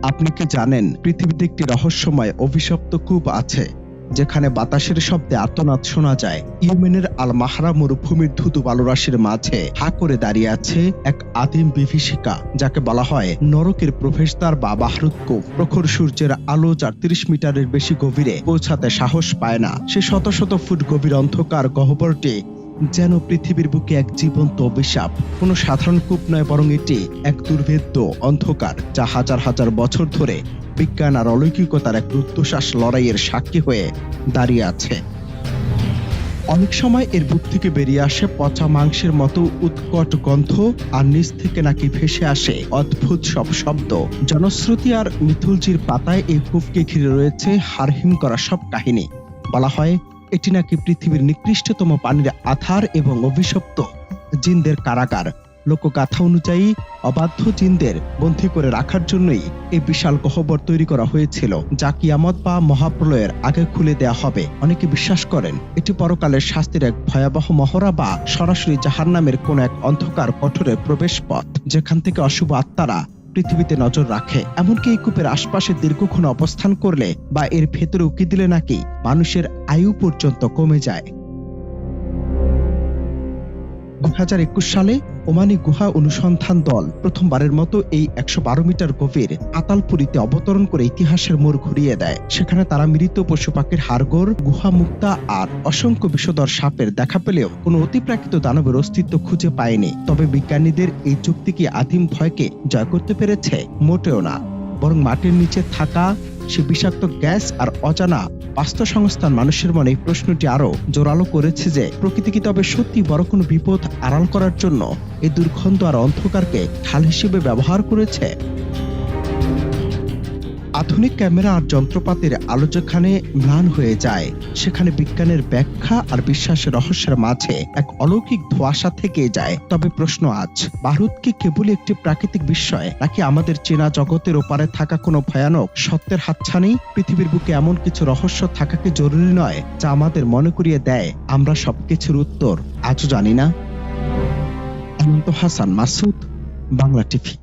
আপনি কি জানেন পৃথিবীতে একটি রহস্যময় অভিশপ্ত কূপ আছে যেখানে বাতাসের শব্দে আর্তনাদ শোনা যায়? ইয়েমেনের আল মাহরা মরুভূমির ধুধু বালুরাশির মাঝে হা করে দাঁড়িয়ে আছে এক আদিম বিভীষিকা, যাকে বলা হয় নরকের প্রবেশদ্বার বা বাহরুদ কূপ। প্রখর সূর্যের আলো যার ৩০ মিটারের বেশি গভীরে পৌঁছাতে সাহস পায় না, সে শত শত ফুট গভীর অন্ধকার গহ্বরটি যেন পৃথিবীর বুকে এক জীবন্ত অভিশাপ। কোনো সাধারণ কূপ নয়, বরং এটি এক দুর্ভেদ্য অন্ধকার যা হাজার হাজার বছর ধরে বিজ্ঞান আর অলৌকিকতার এক রুদ্ধশ্বাস লড়াইয়ের সাক্ষী হয়ে দাঁড়িয়ে আছে। অনেক সময় এর বুক থেকে বেরিয়ে আসে পচা মাংসের মতো উৎকট গন্ধ, আর নিচ থেকে নাকি ভেসে আসে অদ্ভুত সব শব্দ। জনশ্রুতি আর মিথুলজির পাতায় এই কূপকে ঘিরে রয়েছে হাড়হিম করা সব কাহিনী। বলা হয় এটি নাকি পৃথিবীর নিকৃষ্টতম পানির আধার এবং অভিশপ্ত জিনদের কারাগার। লোকগাথা অনুযায়ী অবাধ্য জিনদের বন্দী করে রাখার জন্যই এই বিশাল গহ্বর তৈরি করা হয়েছিল, যা কিয়ামত বা মহাপ্রলয়ের আগে খুলে দেয়া হবে। অনেকে বিশ্বাস করেন এটি পরকালের শাস্তির এক ভয়াবহ মহড়া বা সরাসরি জাহান্নামের কোন এক অন্ধকার কঠোরের প্রবেশ পথ, যেখান থেকে অশুভ আত্মারা পৃথিবীতে নজর রাখে। এমনকি এই কূপের আশপাশে দীর্ঘক্ষণ অবস্থান করলে বা এর ভেতরে উকি দিলে নাকি মানুষের আয়ু পর্যন্ত কমে যায়। ২০২১ সালে ওমানি গুহা অনুসন্ধান দল প্রথমবারের মতো এই ১১২ মিটার গভীর আতালপুরীতে অবতরণ করে ইতিহাসের মোড় ঘুরিয়ে দেয়। সেখানে তারা মৃত পশু পাখির হাড়গোড়, গুহা মুক্তা আর অসংখ্য বিষধর সাপের দেখা পেলেও কোনো অতিপ্রাকৃত দানবের অস্তিত্ব খুঁজে পায়নি। তবে বিজ্ঞানীদের এই যুক্তি কি আদিম ভয়কে জয় করতে পেরেছে? মোটেও না, বরং মাটির নিচে থাকা সে বিষাক্ত গ্যাস আর অজানা বাস্তুসংস্থান মানুষের মনে এই প্রশ্নটি আরো জোরালো করেছে যে প্রকৃতি কি তবে সত্যি বড় কোনো বিপদ আড়াল করার জন্য এই দুর্গন্ধ আর অন্ধকারকে ঢাল হিসেবে ব্যবহার করেছে? আধুনিক ক্যামেরা আর যন্ত্রপাতির আলো যেখানে ম্লান হয়ে যায়, সেখানে বিজ্ঞানের ব্যাখ্যা আর বিশ্বাসের রহস্যের মাঝে এক অলৌকিক ধোঁয়াশা থেকে যায়। তবে প্রশ্ন আজ, বারুদ কি কেবলই একটি প্রাকৃতিক বিস্ময়, নাকি আমাদের চেনা জগতের ওপারে থাকা কোনো ভয়ানক সত্যের হাতছানি? পৃথিবীর বুকে এমন কিছু রহস্য থাকা কি জরুরি নয় যা আমাদের মনে করিয়ে দেয় আমরা সবকিছুর উত্তর আজও জানি না? অনন্ত হাসান মাসুদ, বাংলা টিভি।